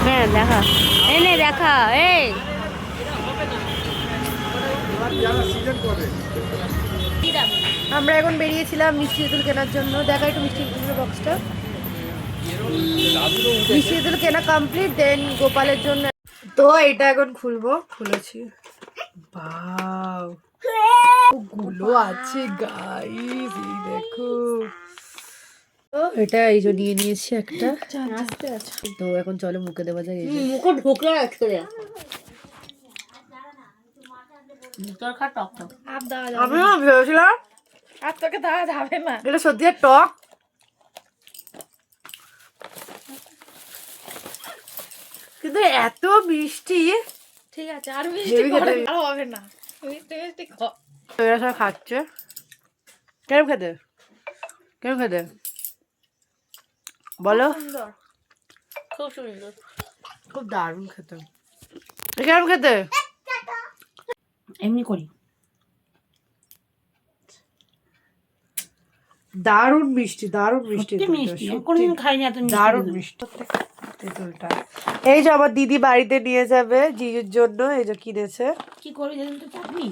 হ্যাঁ দেখা, এনে দেখা এই আমরা এখন বেরিয়েছিলাম মিষ্টি তেঁতুল কেনার জন্য। দেখা একটু মিষ্টি তেঁতুলের বক্সটা। মিষ্টি তেঁতুল কেনা কমপ্লিট, দেন গোপালের জন্য তো এটা এখন খুলবো। খুলেছি, বাও গুলো আছে গাইস, এই দেখো। তো এটা এই যে নিয়ে নিয়েছি একটা। তো এখন চলো মুখে দেওয়া যায়। মুখে ঢোকলে আমি ভেবেছিলাম আর তোকে দেওয়া যাবে না, এটা সত্যি টক। কিন্তু এত মিষ্টি। ঠিক আছে, আর মিষ্টি হবে না। মিষ্টি মিষ্টি এরা সব খাচ্ছে। কেমন খেতে, কেমন খেতে বলো? খুব সুন্দর, খুব দারুণ খেতে। কেমন খেতে? এমনি করি। দারুণ মিষ্টি, দারুণ মিষ্টি, কোনদিন খাইনি এত মিষ্টি। দারুণ মিষ্টি তেঁতুলটা। এই যে আমার দিদি বাড়িতে নিয়ে যাবে জিজুর জন্য, এই যে কিনেছে। কি করবি তো চাটনি?